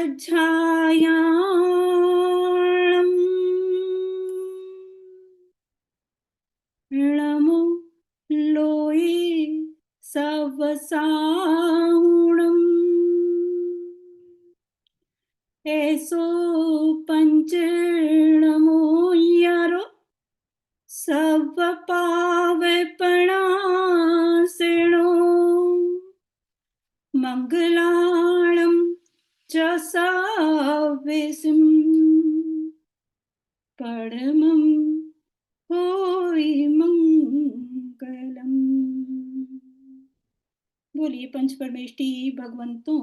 कज्झायाणं ळमो लोये सवसाहुणम् ऐसो पंचणमो यारो सब पावपणासिणो मंगलाणं च सविसिं परमं होई मंगलम। बोलिए पंच परमेष्टि भगवंतों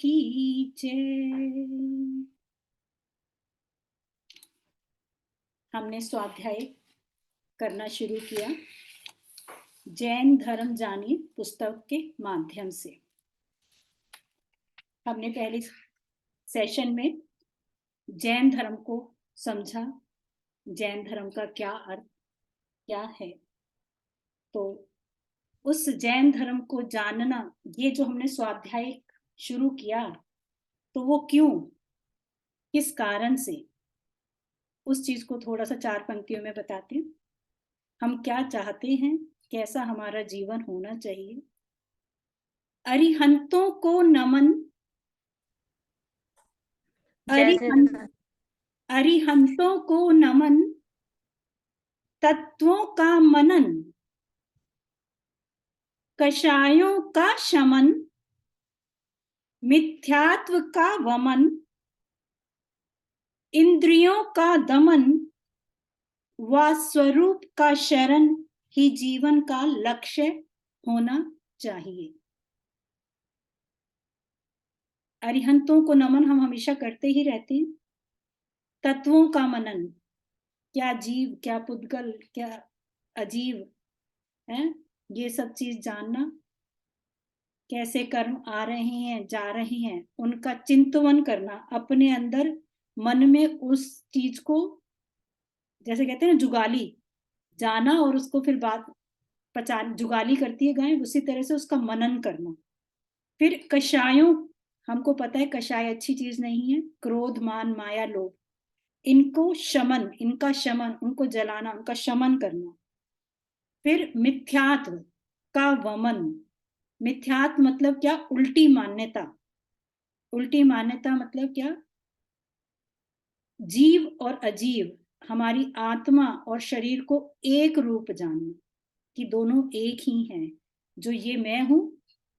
की जय। हमने स्वाध्याय करना शुरू किया जैन धर्म जानिए पुस्तक के माध्यम से। हमने पहले सेशन में जैन धर्म को समझा, जैन धर्म का क्या अर्थ क्या है। तो उस जैन धर्म को जानना, ये जो हमने स्वाध्याय शुरू किया, तो वो क्यों, किस कारण से, उस चीज को थोड़ा सा 4 पंक्तियों में बताते हैं। हम क्या चाहते हैं, कैसा हमारा जीवन होना चाहिए। अरिहंतों को नमन, अरिहंतों को नमन, तत्वों का मनन, कषायों का शमन, मिथ्यात्व का वमन, इंद्रियों का दमन व स्वरूप का शरण ही जीवन का लक्ष्य होना चाहिए। अरिहंतों को नमन हम हमेशा करते ही रहते हैं। तत्वों का मनन, क्या जीव, क्या पुद्गल, क्या अजीव है, ये सब चीज जानना, कैसे कर्म आ रहे हैं जा रहे हैं, उनका चिंतन करना, अपने अंदर मन में उस चीज को, जैसे कहते हैं ना जुगाली, जाना और उसको फिर बात पहचान, जुगाली करती है गाय, उसी तरह से उसका मनन करना। फिर कषायों, हमको पता है कषाय अच्छी चीज नहीं है, क्रोध मान माया लोभ, इनको शमन, इनका शमन, उनको जलाना, उनका शमन करना। फिर मिथ्यात्व का वमन, मिथ्यात्व मतलब क्या, उल्टी मान्यता, उल्टी मान्यता मतलब क्या, जीव और अजीव, हमारी आत्मा और शरीर को एक रूप जानना कि दोनों एक ही हैं, जो ये मैं हूं,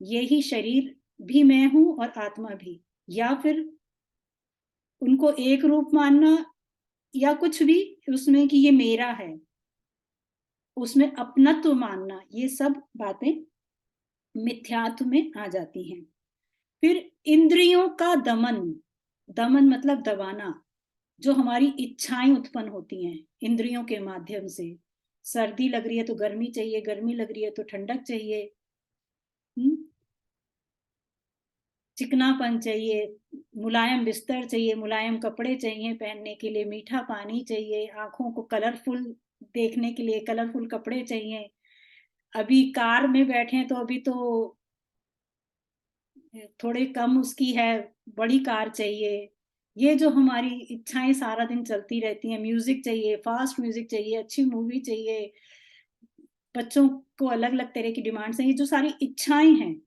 ये ही शरीर भी मैं हूं और आत्मा भी, या फिर उनको एक रूप मानना, या कुछ भी उसमें कि ये मेरा है, उसमें अपनत्व मानना, ये सब बातें मिथ्यात्व में आ जाती हैं। फिर इंद्रियों का दमन, दमन मतलब दबाना, जो हमारी इच्छाएं उत्पन्न होती हैं इंद्रियों के माध्यम से। सर्दी लग रही है तो गर्मी चाहिए, गर्मी लग रही है तो ठंडक चाहिए, चिकनापन चाहिए, मुलायम बिस्तर चाहिए, मुलायम कपड़े चाहिए पहनने के लिए, मीठा पानी चाहिए, आंखों को कलरफुल देखने के लिए कलरफुल कपड़े चाहिए। अभी कार में बैठे हैं तो अभी तो थोड़े कम उसकी है, बड़ी कार चाहिए। ये जो हमारी इच्छाएं सारा दिन चलती रहती हैं, म्यूजिक चाहिए, फास्ट म्यूजिक चाहिए, अच्छी मूवी चाहिए, बच्चों को अलग अलग तरह की डिमांड्स हैं, ये जो सारी इच्छाएं हैं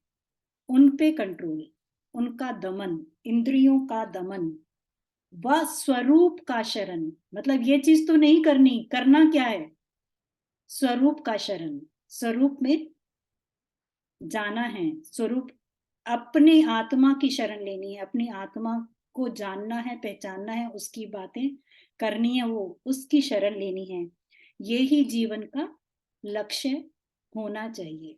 उन पे कंट्रोल, उनका दमन, इंद्रियों का दमन व स्वरूप का शरण, मतलब ये चीज तो नहीं करनी, करना क्या है, स्वरूप का शरण, स्वरूप में जाना है, स्वरूप अपनी आत्मा की शरण लेनी है, अपनी आत्मा को जानना है, पहचानना है, उसकी बातें करनी है, वो उसकी शरण लेनी है। यही जीवन का लक्ष्य होना चाहिए,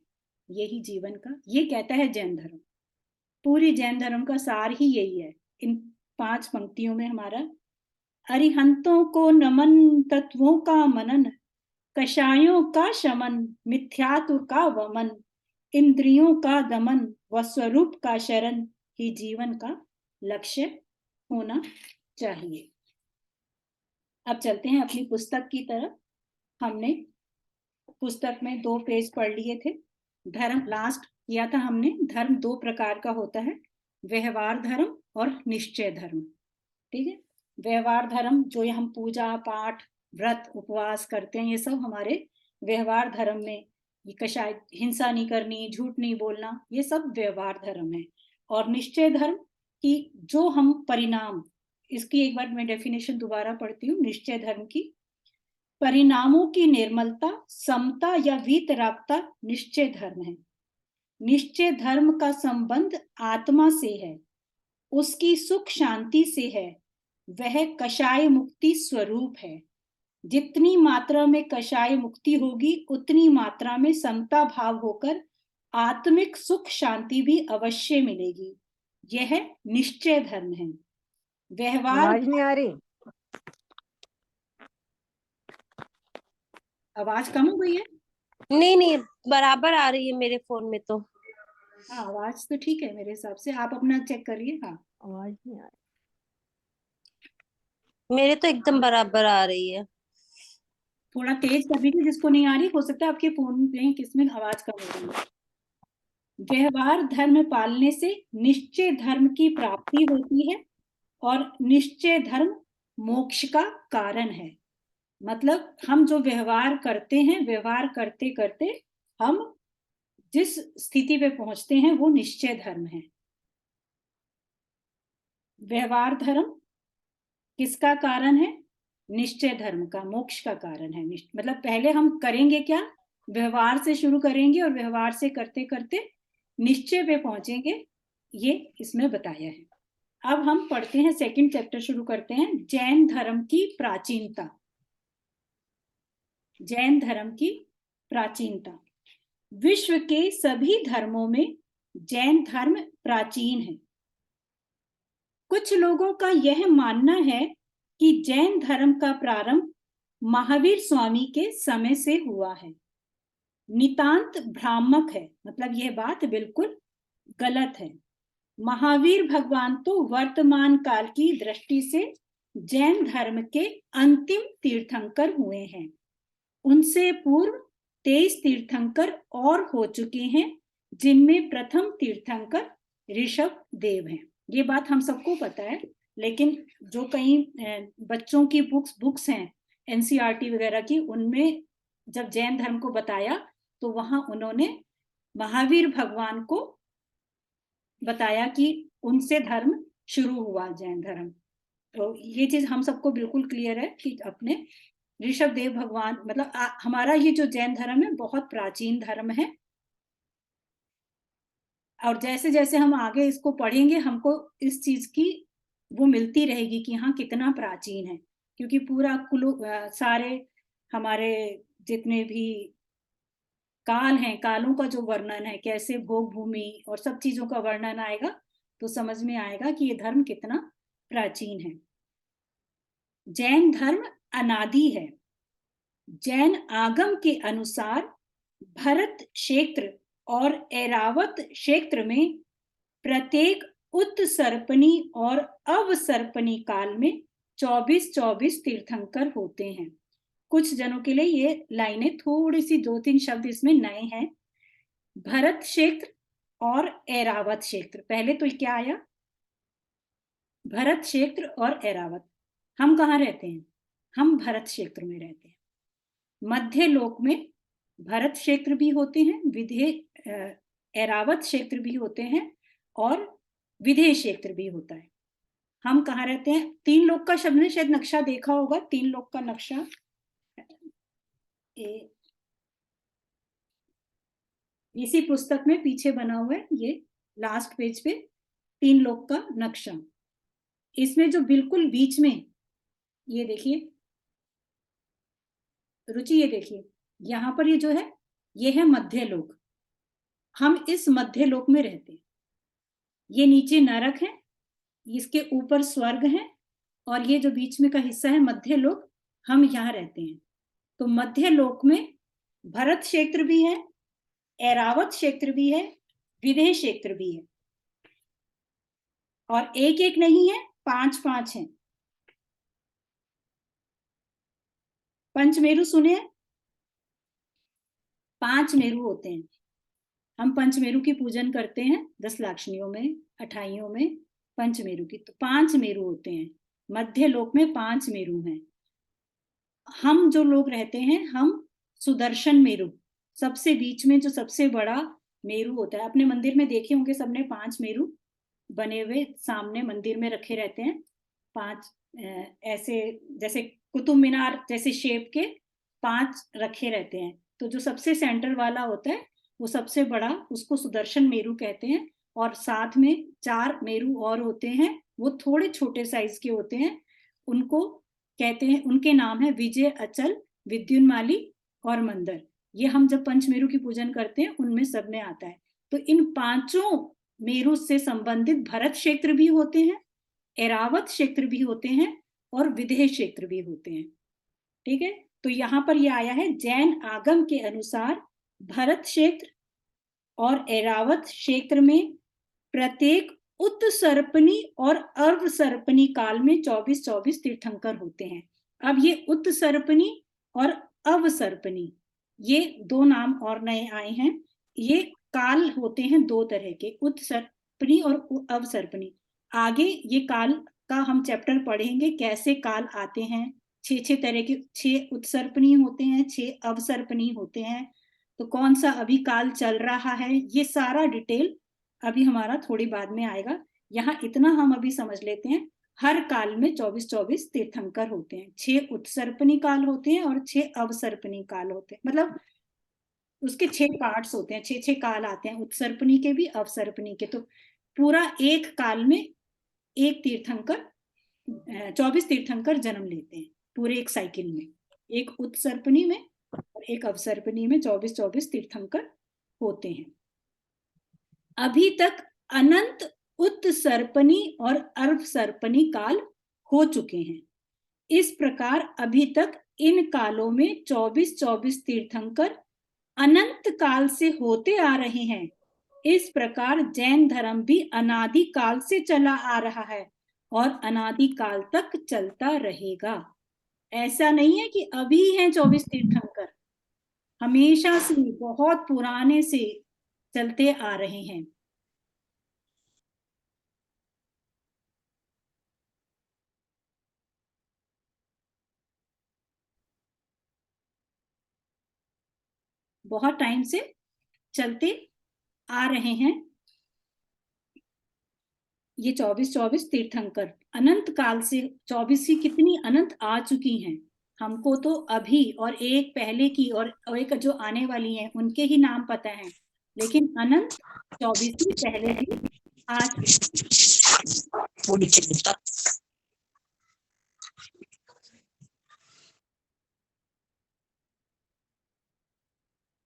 यही जीवन का, ये कहता है जैन धर्म। पूरी जैन धर्म का सार ही यही है इन 5 पंक्तियों में हमारा। अरिहंतों को नमन, तत्वों का मनन, कषायों का शमन, मिथ्यात्व का वमन, इंद्रियों का दमन व स्वरूप का शरण ही जीवन का लक्ष्य होना चाहिए। अब चलते हैं अपनी पुस्तक की तरफ। हमने पुस्तक में 2 पेज पढ़ लिए थे। धर्म लास्ट किया था हमने, धर्म 2 प्रकार का होता है, व्यवहार धर्म और निश्चय धर्म। ठीक है, व्यवहार धर्म जो ये हम पूजा पाठ व्रत उपवास करते हैं, ये सब हमारे व्यवहार धर्म में, ये कशाय हिंसा नहीं करनी, झूठ नहीं बोलना, ये सब व्यवहार धर्म है। और निश्चय धर्म की जो हम परिणाम, इसकी एक बार मैं डेफिनेशन दोबारा पढ़ती हूँ निश्चय धर्म की। परिणामों की निर्मलता, समता या वीतरागता निश्चय धर्म है। निश्चय धर्म का संबंध आत्मा से है, उसकी सुख शांति से है, वह कषाय मुक्ति स्वरूप है। जितनी मात्रा में कषाय मुक्ति होगी उतनी मात्रा में समता भाव होकर आत्मिक सुख शांति भी अवश्य मिलेगी। यह निश्चय धर्म है। व्यवहार, आवाज नहीं आ रही, आवाज कम हो गई है? नहीं नहीं, बराबर आ रही है मेरे फोन में तो। हाँ, आवाज तो ठीक है मेरे हिसाब से, आप अपना चेक करिए। हाँ, आवाज नहीं आ रही। मेरे तो एकदम बराबर आ रही है। थोड़ा तेज कर दीजिए, जिसको नहीं आ रही, हो सकता है आपके फोन में किसमें आवाज कम हो रही है। व्यवहार धर्म पालने से निश्चय धर्म की प्राप्ति होती है और निश्चय धर्म मोक्ष का कारण है। मतलब हम जो व्यवहार करते हैं, व्यवहार करते करते हम जिस स्थिति पे पहुंचते हैं वो निश्चय धर्म है। व्यवहार धर्म किसका कारण है? निश्चय धर्म का, मोक्ष का कारण है। मतलब पहले हम करेंगे क्या, व्यवहार से शुरू करेंगे और व्यवहार से करते करते निश्चय पे पहुंचेंगे, ये इसमें बताया है। अब हम पढ़ते हैं, सेकंड चैप्टर शुरू करते हैं, जैन धर्म की प्राचीनता। जैन धर्म की प्राचीनता। विश्व के सभी धर्मों में जैन धर्म प्राचीन है। कुछ लोगों का यह मानना है कि जैन धर्म का प्रारंभ महावीर स्वामी के समय से हुआ है। नितांत भ्रामक है, मतलब यह बात बिल्कुल गलत है। महावीर भगवान तो वर्तमान काल की दृष्टि से जैन धर्म के अंतिम तीर्थंकर हुए हैं। उनसे पूर्व 23 तीर्थंकर और हो चुके हैं, जिनमें प्रथम तीर्थंकर ऋषभ देव हैं। ये बात हम सबको पता है, लेकिन जो कई बच्चों की बुक्स हैं एनसीईआरटी वगैरह की, उनमें जब जैन धर्म को बताया तो वहां उन्होंने महावीर भगवान को बताया कि उनसे धर्म शुरू हुआ जैन धर्म। तो ये चीज हम सबको बिल्कुल क्लियर है कि अपने ऋषभ देव भगवान, मतलब हमारा ये जो जैन धर्म है बहुत प्राचीन धर्म है। और जैसे जैसे हम आगे इसको पढ़ेंगे हमको इस चीज की वो मिलती रहेगी कि हाँ कितना प्राचीन है, क्योंकि पूरा कुल सारे हमारे जितने भी काल हैं, कालों का जो वर्णन है, कैसे भोग भूमि और सब चीजों का वर्णन आएगा तो समझ में आएगा कि ये धर्म कितना प्राचीन है। जैन धर्म अनादि है। जैन आगम के अनुसार भरत क्षेत्र और ऐरावत क्षेत्र में प्रत्येक उत्सर्पणी और अवसर्पणी काल में 24-24 तीर्थंकर होते हैं। कुछ जनों के लिए ये लाइनें थोड़ी सी 2-3 शब्द इसमें नए हैं। भरत क्षेत्र और ऐरावत क्षेत्र, पहले तो क्या आया, भरत क्षेत्र और ऐरावत। हम कहाँ रहते हैं? हम भरत क्षेत्र में रहते हैं। मध्य लोक में भरत क्षेत्र भी होते हैं, ऐरावत क्षेत्र भी होते हैं और विदेह क्षेत्र भी होता है। हम कहाँ रहते हैं? 3 लोक का शब्द ने शायद नक्शा देखा होगा, 3 लोक का नक्शा, इसी पुस्तक में पीछे बना हुआ है, ये लास्ट पेज पे 3 लोक का नक्शा। इसमें जो बिल्कुल बीच में, ये देखिए रुचि, ये देखिए यहाँ पर ये जो है, ये है मध्य लोक। हम इस मध्य लोक में रहते हैं। ये नीचे नरक है, इसके ऊपर स्वर्ग है, और ये जो बीच में का हिस्सा है मध्य लोक, हम यहाँ रहते हैं। तो मध्य लोक में भरत क्षेत्र भी है, ऐरावत क्षेत्र भी है, विदेह क्षेत्र भी है, और एक एक नहीं है, 5-5 है। पंचमेरु सुने? 5 मेरु होते हैं। हम पंचमेरु की पूजन करते हैं 10 लाक्षणियों में, 28 में, पंचमेरु की, तो 5 मेरु होते हैं, मध्य लोक में 5 मेरु हैं। हम जो लोग रहते हैं, हम सुदर्शन मेरु, सबसे बीच में जो सबसे बड़ा मेरु होता है, अपने मंदिर में देखे होंगे सबने 5 मेरु बने हुए सामने मंदिर में रखे रहते हैं, 5 ऐसे जैसे कुतुब मीनार जैसे शेप के 5 रखे रहते हैं। तो जो सबसे सेंटर वाला होता है वो सबसे बड़ा, उसको सुदर्शन मेरु कहते हैं। और साथ में 4 मेरु और होते हैं, वो थोड़े छोटे साइज के होते हैं, उनको कहते हैं, उनके नाम है विजय, अचल, विद्युन्माली और मंदर। ये हम जब पंचमेरु की पूजन करते हैं उनमें सब में आता है। तो इन 5 मेरु से संबंधित भरत क्षेत्र भी होते हैं, ऐरावत क्षेत्र भी होते हैं और विदेह क्षेत्र भी होते हैं। ठीक है, तो यहाँ पर ये आया है जैन आगम के अनुसार भरत क्षेत्र और ऐरावत क्षेत्र में प्रत्येक उत्सर्पणी और अर्धसर्पणी काल में 24-24 तीर्थंकर होते हैं। अब ये उत्सर्पणी और अवसर्पणी, ये 2 नाम और नए आए हैं। ये काल होते हैं 2 तरह के, उत्सर्पणी और अवसर्पणी। आगे ये काल का हम चैप्टर पढ़ेंगे, कैसे काल आते हैं। 6 तरह के, 6 उत्सर्पणी होते हैं, 6 अवसर्पणी होते हैं। तो कौन सा अभी काल चल रहा है, ये सारा डिटेल अभी हमारा थोड़ी बाद में आएगा। यहाँ इतना हम अभी समझ लेते हैं, हर काल में 24-24 तीर्थंकर होते हैं, 6 उत्सर्पणी काल होते हैं और 6 अवसर्पणी काल होते हैं, मतलब उसके 6 पार्ट्स होते हैं, 6 काल आते हैं, उत्सर्पणी के भी अवसर्पणी के। तो पूरा एक काल में एक तीर्थंकर, 24 तीर्थंकर जन्म लेते हैं पूरे एक साइकिल में, एक उत्सर्पणी में और एक अवसर्पणी में 24-24 तीर्थंकर होते हैं। अभी तक अनंत उत्सर्पणी और अर्धसर्पणी काल हो चुके हैं। इस प्रकार अभी तक इन कालों में 24-24 तीर्थंकर अनंत काल से होते आ रहे हैं। इस प्रकार जैन धर्म भी अनादि काल से चला आ रहा है और अनादि काल तक चलता रहेगा। ऐसा नहीं है कि अभी हैं 24 तीर्थंकर, हमेशा से, बहुत पुराने से चलते आ रहे हैं। बहुत टाइम से चलते आ रहे हैं ये 24-24 तीर्थंकर। अनंत काल से 24 ही कितनी अनंत आ चुकी हैं। हमको तो अभी और एक पहले की और एक जो आने वाली हैं उनके ही नाम पता है, लेकिन अनंत 24 ही पहले भी आ चुकी।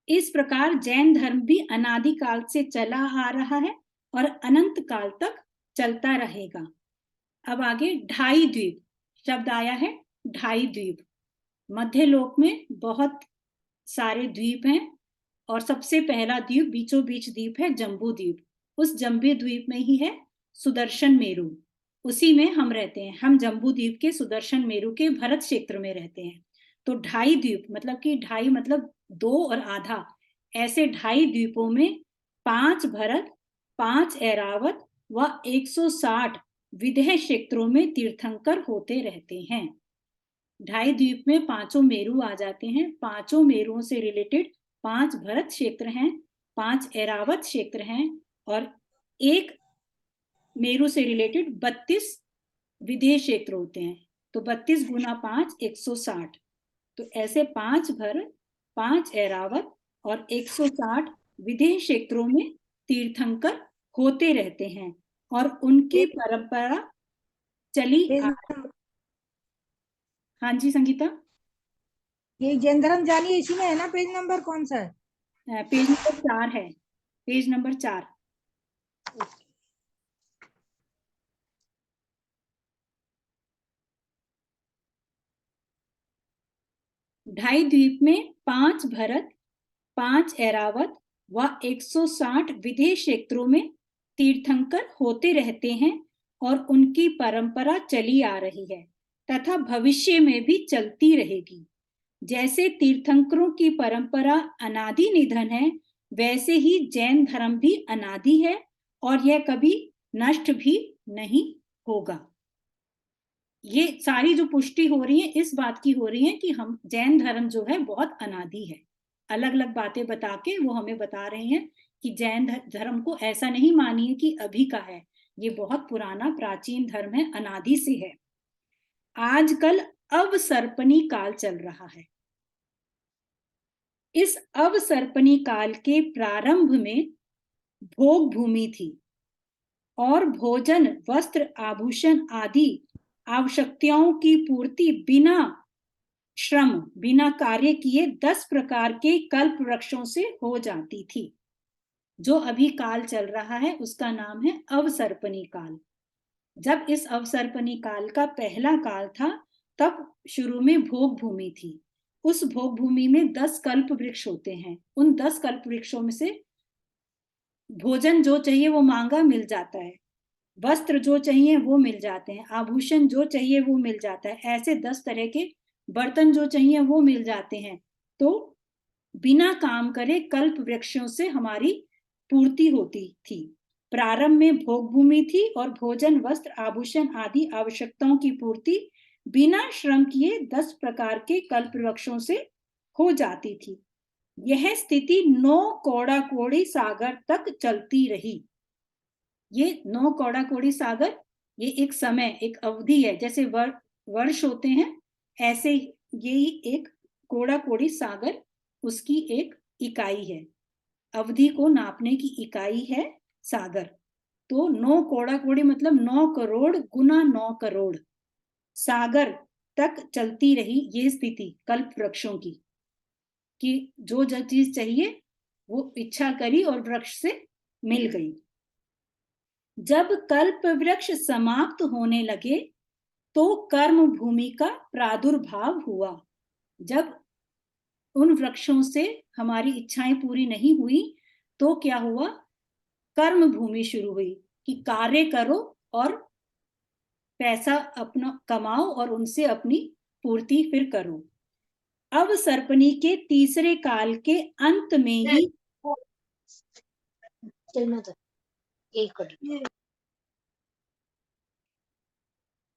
इस प्रकार जैन धर्म भी अनादि काल से चला आ रहा है और अनंत काल तक चलता रहेगा। अब आगे ढाई द्वीप शब्द आया है। ढाई द्वीप, मध्य लोक में बहुत सारे द्वीप हैं और सबसे पहला द्वीप, बीचों बीच द्वीप है जम्बू द्वीप। उस जम्बू द्वीप में ही है सुदर्शन मेरु, उसी में हम रहते हैं। हम जम्बू द्वीप के सुदर्शन मेरु के भरत क्षेत्र में रहते हैं। तो ढाई द्वीप मतलब कि ढाई मतलब 2 और आधा, ऐसे ढाई द्वीपों में 5 भरत, 5 ऐरावत व 160 विदेह क्षेत्रों में तीर्थंकर होते रहते हैं। ढाई द्वीप में 5 मेरु आ जाते हैं। 5 मेरुओं से रिलेटेड 5 भरत क्षेत्र हैं, 5 ऐरावत क्षेत्र हैं और एक मेरु से रिलेटेड 32 विदेह क्षेत्र होते हैं। तो 32 गुना 5 160। तो ऐसे 5 भरत, 5 ऐरावत और 160 विदेह क्षेत्रों में तीर्थंकर होते रहते हैं और उनकी परंपरा चली आ। हाँ जी संगीता, ये जैन धर्म जानिए इसी में है ना, पेज नंबर कौन सा है? पेज नंबर 4 है, पेज नंबर 4। ढाई द्वीप में 5 भरत, 5 ऐरावत व 160 विदेह क्षेत्रों में तीर्थंकर होते रहते हैं और उनकी परंपरा चली आ रही है तथा भविष्य में भी चलती रहेगी। जैसे तीर्थंकरों की परंपरा अनादि निधन है, वैसे ही जैन धर्म भी अनादि है और यह कभी नष्ट भी नहीं होगा। ये सारी जो पुष्टि हो रही है इस बात की हो रही है कि हम जैन धर्म जो है बहुत अनादि है। अलग अलग बातें बता के वो हमें बता रहे हैं कि जैन धर्म को ऐसा नहीं मानिए कि अभी का है, ये बहुत पुराना प्राचीन धर्म है, अनादि से है। आजकल अवसर्पणी काल चल रहा है। इस अवसर्पणी काल के प्रारंभ में भोग भूमि थी और भोजन, वस्त्र, आभूषण आदि आवश्यकताओं की पूर्ति बिना श्रम, बिना कार्य किए 10 प्रकार के कल्प वृक्षों से हो जाती थी। जो अभी काल चल रहा है उसका नाम है अवसर्पणी काल। जब इस अवसर्पणी काल का पहला काल था तब शुरू में भोग भूमि थी। उस भोग भूमि में 10 कल्प वृक्ष होते हैं। उन 10 कल्प वृक्षों में से भोजन जो चाहिए वो मांगा मिल जाता है, वस्त्र जो चाहिए वो मिल जाते हैं, आभूषण जो चाहिए वो मिल जाता है, ऐसे 10 तरह के बर्तन जो चाहिए वो मिल जाते हैं। तो बिना काम करे कल्प वृक्षों से हमारी पूर्ति होती थी। प्रारंभ में भोग भूमि थी और भोजन, वस्त्र, आभूषण आदि आवश्यकताओं की पूर्ति बिना श्रम किए 10 प्रकार के कल्प वृक्षों से हो जाती थी। यह स्थिति 9 कौड़ा कोड़ी सागर तक चलती रही। ये 9 कौड़ा कोड़ी सागर ये एक समय, एक अवधि है। जैसे वर्ष होते हैं ऐसे यही एक कौड़ा कोड़ी सागर उसकी एक इकाई है। अवधि को नापने की इकाई है सागर। तो 9 कौड़ा कोड़ी मतलब 9 करोड़ गुना 9 करोड़ सागर तक चलती रही ये स्थिति कल्प वृक्षों की, कि जो चीज चाहिए वो इच्छा करी और वृक्ष से मिल गई। जब कल्प वृक्ष समाप्त होने लगे तो कर्म भूमि का प्रादुर्भाव हुआ। जब उन वृक्षों से हमारी इच्छाएं पूरी नहीं हुई तो क्या हुआ, कर्म भूमि शुरू हुई कि कार्य करो और पैसा अपना कमाओ और उनसे अपनी पूर्ति फिर करो। अब सर्पणी के तीसरे काल के अंत में ही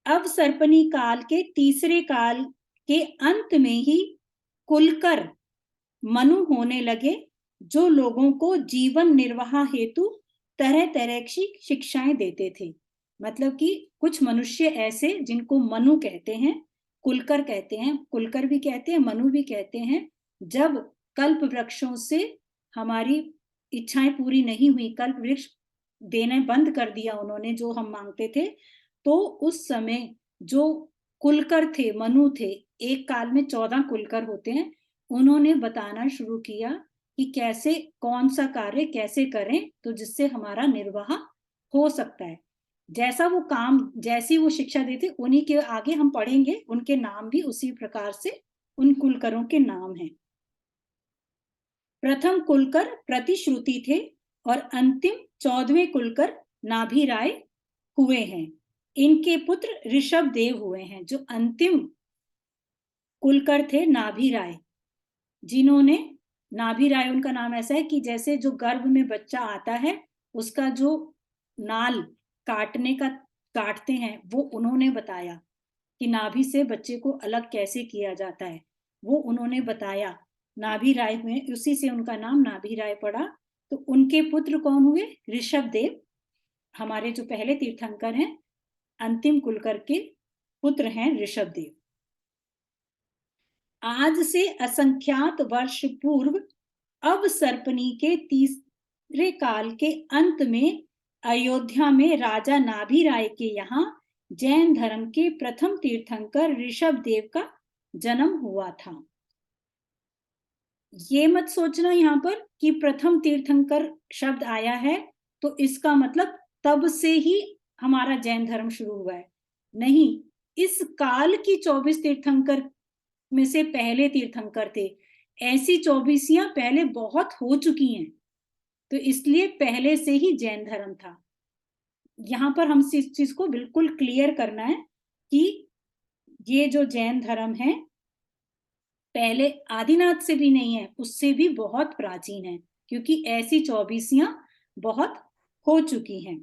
अब सर्पणी काल के तीसरे काल के अंत में ही कुलकर मनु होने लगे जो लोगों को जीवन निर्वाह हेतु तरह तरह की शिक्षाएं देते थे। मतलब कि कुछ मनुष्य ऐसे जिनको मनु कहते हैं, कुलकर कहते हैं, कुलकर भी कहते हैं, मनु भी कहते हैं। जब कल्प वृक्षों से हमारी इच्छाएं पूरी नहीं हुई, कल्प वृक्ष देने बंद कर दिया उन्होंने जो हम मांगते थे, तो उस समय जो कुलकर थे, मनु थे, एक काल में 14 कुलकर होते हैं, उन्होंने बताना शुरू किया कि कैसे कौन सा कार्य कैसे करें तो जिससे हमारा निर्वाह हो सकता है। जैसा वो काम, जैसी वो शिक्षा देते, उन्हीं के आगे हम पढ़ेंगे, उनके नाम भी उसी प्रकार से उन कुलकरों के नाम हैं। प्रथम कुलकर प्रतिश्रुति थे और अंतिम 14वें कुलकर नाभि राय हुए हैं। इनके पुत्र ऋषभ देव हुए हैं। जो अंतिम कुलकर थे नाभि राय, जिन्होंने, नाभि राय उनका नाम ऐसा है कि जैसे जो गर्भ में बच्चा आता है उसका जो नाल काटने का काटते हैं वो उन्होंने बताया कि नाभि से बच्चे को अलग कैसे किया जाता है, वो उन्होंने बताया। नाभि राय में उसी से उनका नाम नाभि राय पड़ा। तो उनके पुत्र कौन हुए, ऋषभ देव, हमारे जो पहले तीर्थंकर हैं, अंतिम कुलकर के पुत्र हैं ऋषभ देव। आज से असंख्यात वर्ष पूर्व अवसर्पणी के तीसरे काल के अंत में अयोध्या में राजा नाभि राय के यहाँ जैन धर्म के प्रथम तीर्थंकर ऋषभ देव का जन्म हुआ था। ये मत सोचना यहाँ पर कि प्रथम तीर्थंकर शब्द आया है तो इसका मतलब तब से ही हमारा जैन धर्म शुरू हुआ है। नहीं, इस काल की 24 तीर्थंकर में से पहले तीर्थंकर थे। ऐसी 24 पहले बहुत हो चुकी हैं, तो इसलिए पहले से ही जैन धर्म था। यहाँ पर हम इस चीज को बिल्कुल क्लियर करना है कि ये जो जैन धर्म है पहले आदिनाथ से भी नहीं है, उससे भी बहुत प्राचीन है, क्योंकि ऐसी 24 बहुत हो चुकी हैं।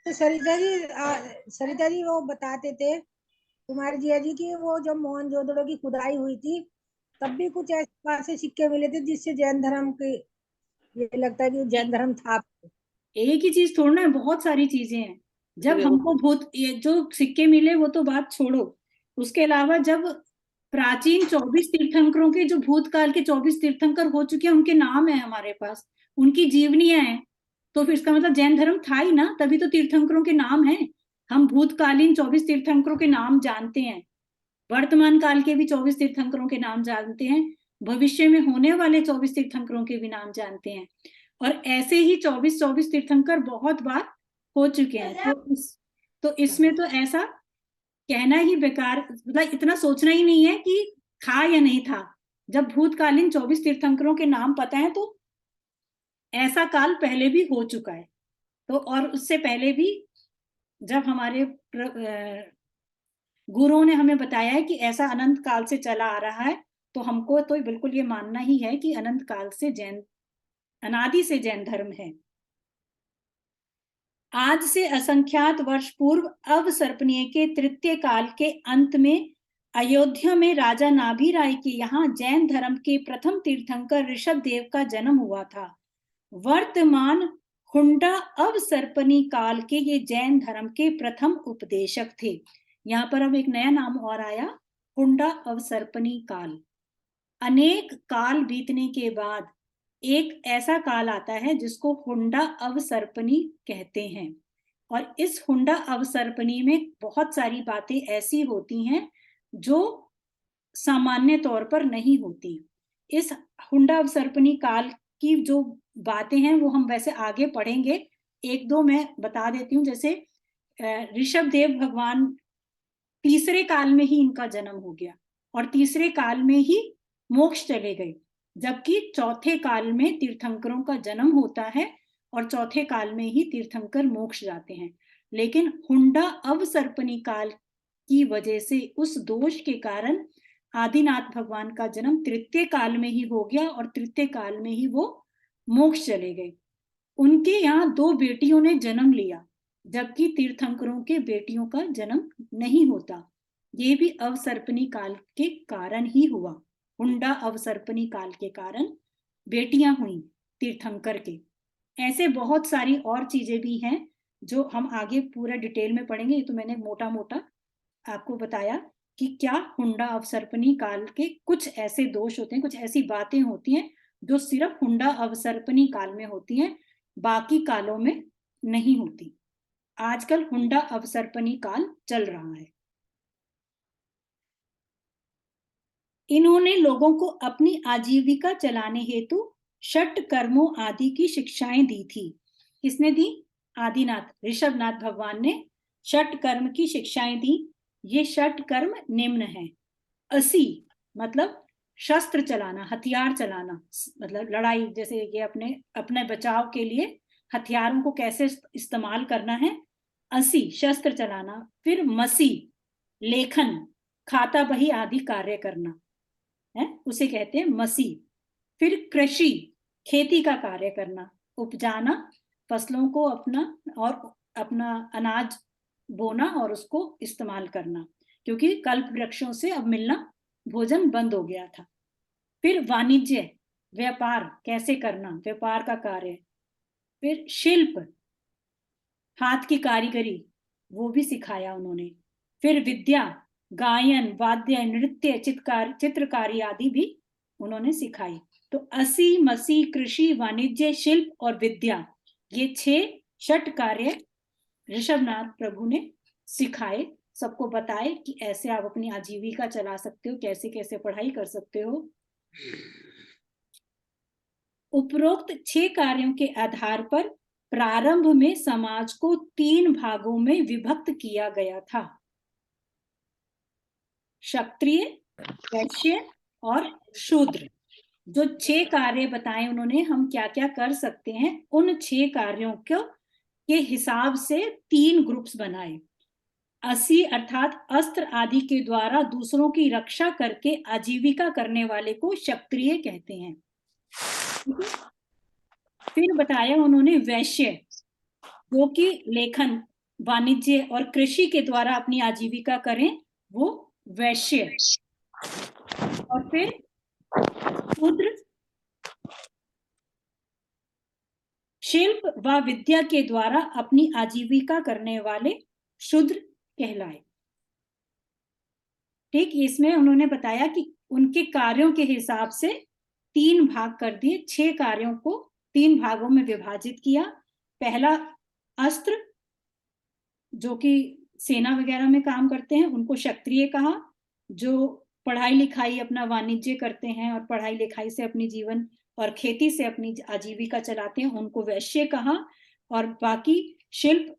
तो सरिता जी वो बताते थे तुम्हारे जिया जी की, वो जब मोहनजोदड़ो की खुदाई हुई थी तब भी कुछ ऐसे सिक्के मिले थे जिससे जैन धर्म के, ये लगता है कि जैन धर्म था। एक ही चीज थोड़ा ना, बहुत सारी चीजें हैं। जब हमको भूत ये जो सिक्के मिले वो तो बात छोड़ो, उसके अलावा जब प्राचीन 24 तीर्थंकरों के, जो भूतकाल के 24 तीर्थंकर हो चुके हैं, उनके नाम है हमारे पास, उनकी जीवनियां हैं, तो फिर इसका मतलब जैन धर्म था ही ना, तभी तो तीर्थंकरों के नाम हैं। हम भूतकालीन 24 तीर्थंकरों के नाम जानते हैं, वर्तमान काल के भी 24 तीर्थंकरों के नाम जानते हैं, भविष्य में होने वाले 24 तीर्थंकरों के भी नाम जानते हैं, और ऐसे ही 24 तीर्थंकर बहुत बार हो चुके हैं। तो इसमें तो ऐसा कहना ही बेकार, मतलब इतना सोचना ही नहीं है कि था या नहीं था। जब भूतकालीन 24 तीर्थंकरों के नाम पता है तो ऐसा काल पहले भी हो चुका है। तो और उससे पहले भी जब हमारे गुरुओं ने हमें बताया है कि ऐसा अनंत काल से चला आ रहा है, तो हमको तो बिल्कुल ये मानना ही है कि अनंत काल से अनादि से जैन धर्म है। आज से असंख्यात वर्ष पूर्व अवसर्पणीय के तृतीय काल के अंत में अयोध्या में राजा नाभि राय के यहाँ जैन धर्म के प्रथम तीर्थंकर ऋषभ देव का जन्म हुआ था। वर्तमान हुंडा अवसर्पणी काल के ये जैन धर्म के प्रथम उपदेशक थे। यहाँ पर अब एक नया नाम और आया, हुंडा अवसर्पणी काल। अनेक काल बीतने के बाद एक ऐसा काल आता है जिसको हुंडा अवसर्पणी कहते हैं, और इस हुंडा अवसर्पणी में बहुत सारी बातें ऐसी होती हैं जो सामान्य तौर पर नहीं होती। इस हुंडा अवसर्पणी काल की जो बातें हैं वो हम वैसे आगे पढ़ेंगे, एक दो मैं बता देती हूँ। जैसे ऋषभ देव भगवान तीसरे काल में ही इनका जन्म हो गया और तीसरे काल में ही मोक्ष चले गए, जबकि चौथे काल में तीर्थंकरों का जन्म होता है और चौथे काल में ही तीर्थंकर मोक्ष जाते हैं। लेकिन हुंडा अवसर्पणी काल की वजह से, उस दोष के कारण आदिनाथ भगवान का जन्म तृतीय काल में ही हो गया और तृतीय काल में ही वो मोक्ष चले गए। उनके यहाँ 2 बेटियों ने जन्म लिया, जबकि तीर्थंकरों के बेटियों का जन्म नहीं होता। ये भी अवसर्पणी काल के कारण ही हुआ। हुंडा अवसर्पणी काल के कारण बेटियां हुई तीर्थंकर के। ऐसे बहुत सारी और चीजें भी हैं जो हम आगे पूरा डिटेल में पढ़ेंगे। ये तो मैंने मोटा मोटा आपको बताया कि क्या हुंडा अवसर्पणी काल के कुछ ऐसे दोष होते हैं, कुछ ऐसी बातें होती हैं जो सिर्फ हुंडा अवसर्पणी काल में होती हैं, बाकी कालों में नहीं होती। आजकल हुंडा अवसर्पणी काल चल रहा है। इन्होंने लोगों को अपनी आजीविका चलाने हेतु षट कर्मों आदि की शिक्षाएं दी थी। किसने दी? आदिनाथ ऋषभनाथ भगवान ने षट कर्म की शिक्षाएं दी। ये षट कर्म निम्न है। 80 मतलब शस्त्र चलाना, हथियार चलाना, मतलब लड़ाई, जैसे ये अपने बचाव के लिए हथियारों को कैसे इस्तेमाल करना है। 80 शस्त्र चलाना। फिर मसी लेखन, खाता बही आदि कार्य करना है, उसे कहते हैं मसी। फिर कृषि, खेती का कार्य करना, उपजाना, फसलों को अपना अनाज बोना और उसको इस्तेमाल करना, क्योंकि कल्प वृक्षों से अब मिलना भोजन बंद हो गया था। फिर वाणिज्य, व्यापार कैसे करना, व्यापार का कार्य। फिर शिल्प, हाथ की कारीगरी, वो भी सिखाया उन्होंने। फिर विद्या, गायन, वाद्य, नृत्य, चित्रकारी आदि भी उन्होंने सिखाई। तो 80 मसी, कृषि, वाणिज्य, शिल्प और विद्या, ये 6 षट कार्य ऋषभनाथ प्रभु ने सिखाए, सबको बताए कि ऐसे आप अपनी आजीविका चला सकते हो, कैसे कैसे पढ़ाई कर सकते हो। उपरोक्त 6 कार्यों के आधार पर प्रारंभ में समाज को 3 भागों में विभक्त किया गया था, क्षत्रिय, वैश्य और शूद्र। जो 6 कार्य बताए उन्होंने, हम क्या क्या कर सकते हैं, उन 6 कार्यों के हिसाब से 3 ग्रुप्स बनाए। 80 अर्थात अस्त्र आदि के द्वारा दूसरों की रक्षा करके आजीविका करने वाले को क्षत्रिय कहते हैं। फिर बताया उन्होंने वैश्य, जो कि लेखन, वाणिज्य और कृषि के द्वारा अपनी आजीविका करें वो वैश्य, और फिर शूद्र शिल्प व विद्या के द्वारा अपनी आजीविका करने वाले शूद्र कहलाए। ठीक, इसमें उन्होंने बताया कि उनके कार्यों के हिसाब से 3 भाग कर दिए, 6 कार्यों को 3 भागों में विभाजित किया। पहला अस्त्र, जो कि सेना वगैरह में काम करते हैं, उनको क्षत्रिय कहा। जो पढ़ाई लिखाई अपना वाणिज्य करते हैं और पढ़ाई लिखाई से अपनी जीवन और खेती से अपनी आजीविका चलाते हैं, उनको वैश्य कहा। और बाकी शिल्प,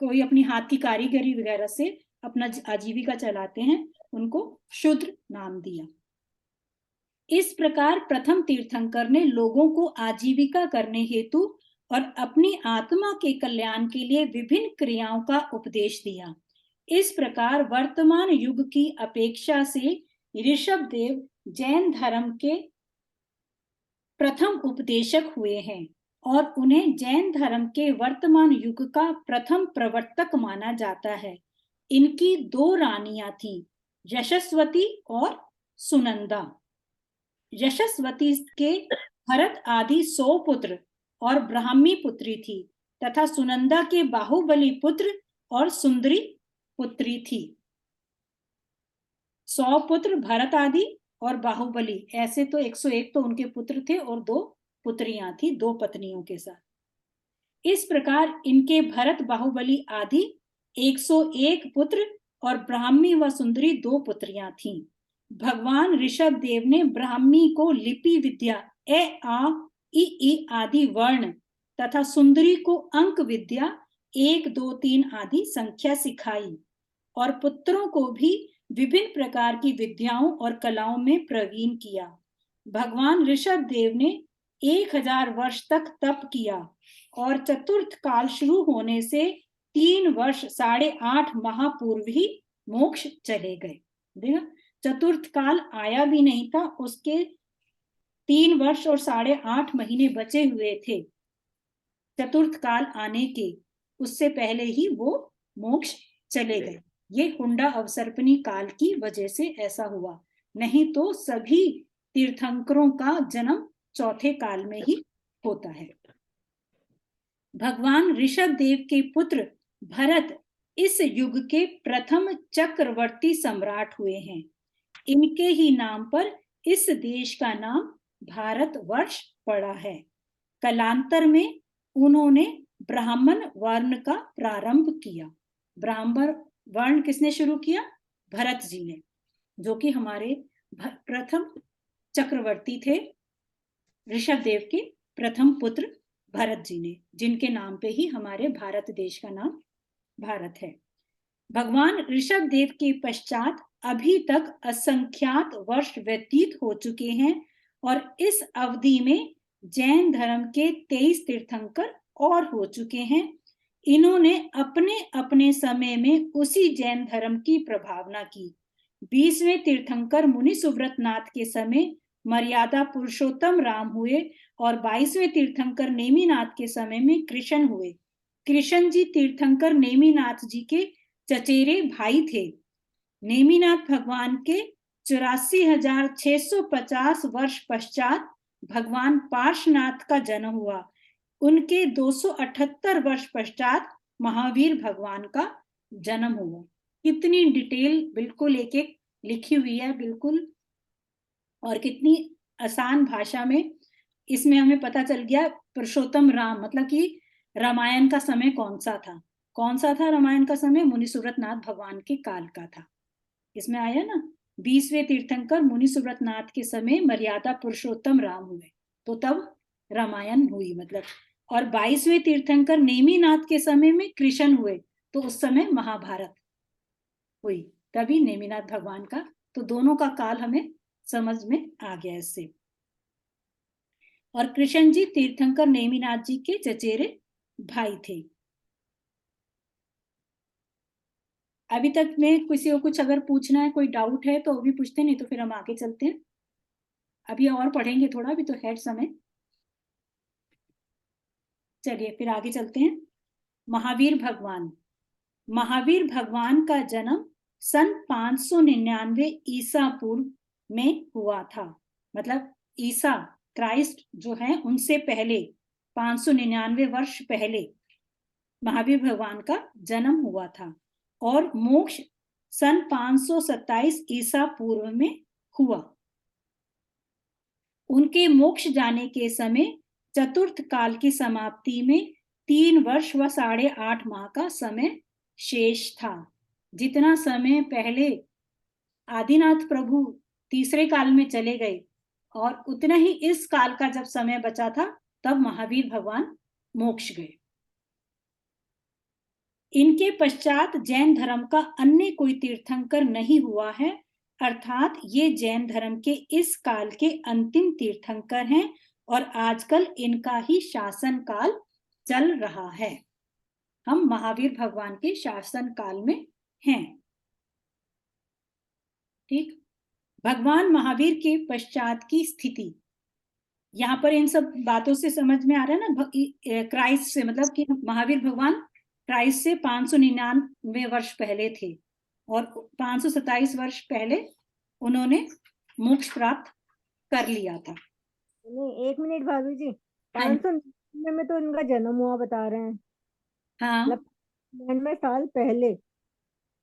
कोई अपनी हाथ की कारीगरी वगैरह से अपना आजीविका चलाते हैं, उनको शूद्र नाम दिया। इस प्रकार प्रथम तीर्थंकर ने लोगों को आजीविका करने हेतु और अपनी आत्मा के कल्याण के लिए विभिन्न क्रियाओं का उपदेश दिया। इस प्रकार वर्तमान युग की अपेक्षा से ऋषभदेव जैन धर्म के प्रथम उपदेशक हुए हैं और उन्हें जैन धर्म के वर्तमान युग का प्रथम प्रवर्तक माना जाता है। इनकी 2 रानियां थीं, यशस्वती और सुनंदा। यशस्वती के भरत आदि 100 पुत्र और ब्राह्मी पुत्री थी, तथा सुनंदा के बाहुबली पुत्र और सुंदरी पुत्री थी। 100 पुत्र भरत आदि और बाहुबली, ऐसे तो 101 तो उनके पुत्र थे और 2 पुत्रियां थी, 2 पत्नियों के साथ। इस प्रकार इनके भरत बाहुबली आदि 101 पुत्र और ब्राह्मी व सुंदरी 2 पुत्रियां थीं। भगवान ऋषभ देव ने ब्राह्मी को लिपि विद्या ए आ इ ई आदि वर्ण तथा सुंदरी को अंक विद्या 1 2 3 आदि संख्या सिखाई, और पुत्रों को भी विभिन्न प्रकार की विद्याओं और कलाओं में प्रवीण किया। भगवान ऋषभ देव ने 1000 वर्ष तक तप किया और चतुर्थ काल शुरू होने से 3 वर्ष 8.5 माह पूर्व ही मोक्ष चले गए। देखा, चतुर्थ काल आया भी नहीं था, उसके 3 वर्ष और 8.5 महीने बचे हुए थे चतुर्थ काल आने के, उससे पहले ही वो मोक्ष चले गए। ये हुंडा अवसर्पणी काल की वजह से ऐसा हुआ, नहीं तो सभी तीर्थंकरों का जन्म चौथे काल में ही होता है। भगवान ऋषभ देव के पुत्र भरत इस युग के प्रथम चक्रवर्ती सम्राट हुए हैं। इनके ही नाम पर इस देश का नाम भारतवर्ष पड़ा है। कालांतर में उन्होंने ब्राह्मण वर्ण का प्रारंभ किया। ब्राह्मण वर्ण किसने शुरू किया? भरत जी ने, जो कि हमारे प्रथम चक्रवर्ती थे, ऋषभ देव के प्रथम पुत्र भरत जी ने, जिनके नाम पे ही हमारे भारत देश का नाम भारत है। भगवान ऋषभ देव के पश्चात अभी तक असंख्यात वर्ष व्यतीत हो चुके हैं और इस अवधि में जैन धर्म के 23 तीर्थंकर और हो चुके हैं। इन्होंने अपने अपने समय में उसी जैन धर्म की प्रभावना की। 20वें तीर्थंकर मुनि सुव्रत नाथ के समय मर्यादा पुरुषोत्तम राम हुए और 22वें तीर्थंकर नेमिनाथ के समय में कृष्ण हुए। कृष्ण जी तीर्थंकर नेमिनाथ जी के चचेरे भाई थे। नेमिनाथ भगवान के 84,650 वर्ष पश्चात भगवान पार्श्वनाथ का जन्म हुआ। उनके 278 वर्ष पश्चात महावीर भगवान का जन्म हुआ। कितनी डिटेल बिल्कुल एक एक लिखी हुई है बिल्कुल, और कितनी आसान भाषा में। इसमें हमें पता चल गया पुरुषोत्तम राम मतलब कि रामायण का समय कौन सा था। कौन सा था रामायण का समय? मुनि सुव्रत नाथ भगवान के काल का था। इसमें आया ना, 20वें तीर्थंकर मुनि सुव्रत नाथ के समय मर्यादा पुरुषोत्तम राम हुए, तो तब रामायण हुई मतलब। और 22वें तीर्थंकर नेमिनाथ के समय में कृष्ण हुए, तो उस समय महाभारत हुई, तभी नेमिनाथ भगवान का। तो दोनों का काल हमें समझ में आ गया इससे। और कृष्ण जी तीर्थंकर नेमिनाथ जी के चचेरे भाई थे। अभी तक में किसी को कुछ अगर पूछना है, कोई डाउट है तो अभी पूछते, नहीं तो फिर हम आगे चलते हैं। अभी और पढ़ेंगे थोड़ा, अभी तो है समय। चलिए फिर आगे चलते हैं। महावीर भगवान। महावीर भगवान का जन्म सन 599 ईसा पूर्व में हुआ था। मतलब ईसा क्राइस्ट जो है उनसे पहले 599 वर्ष पहले महावीर भगवान का जन्म हुआ था और मोक्ष सन 527 ईसा पूर्व में हुआ। उनके मोक्ष जाने के समय चतुर्थ काल की समाप्ति में 3 वर्ष व 8.5 माह का समय शेष था। जितना समय पहले आदिनाथ प्रभु तीसरे काल में चले गए और उतना ही इस काल का जब समय बचा था तब महावीर भगवान मोक्ष गए। इनके पश्चात जैन धर्म का अन्य कोई तीर्थंकर नहीं हुआ है, अर्थात ये जैन धर्म के इस काल के अंतिम तीर्थंकर हैं और आजकल इनका ही शासन काल चल रहा है। हम महावीर भगवान के शासन काल में हैं। ठीक, भगवान महावीर के पश्चात की स्थिति यहाँ पर इन सब बातों से समझ में आ रहा है ना, क्राइस्ट से मतलब कि महावीर भगवान क्राइस्ट से 599 वर्ष पहले थे और 527 वर्ष पहले उन्होंने मोक्ष प्राप्त कर लिया था। नहीं, 1 मिनट भाभी जी, 599 में तो इनका जन्म हुआ बता रहे हैं। हाँ, 99 साल पहले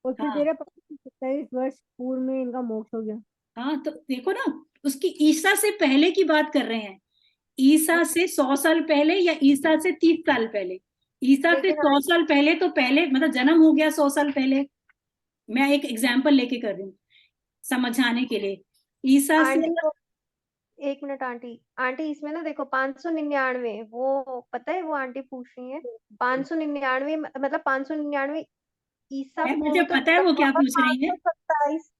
और फिर हाँ, तेरे 527 वर्ष पूर्व में इनका मोक्ष हो गया। हाँ, तो देखो ना, उसकी ईसा से पहले की बात कर रहे हैं। ईसा से 100 साल पहले या ईसा से 30 साल पहले? ईसा से 100 साल पहले तो पहले मतलब जन्म हो गया 100 साल पहले। मैं एक एग्जाम्पल लेके कर रही हूँ समझाने के लिए। ईसा से 1 मिनट आंटी इसमें ना देखो 599 वो पता है वो आंटी पूछ रही है 599 मतलब 599 ईसा मुझे पूर्व पता है वो क्या पूछ रही है। 527।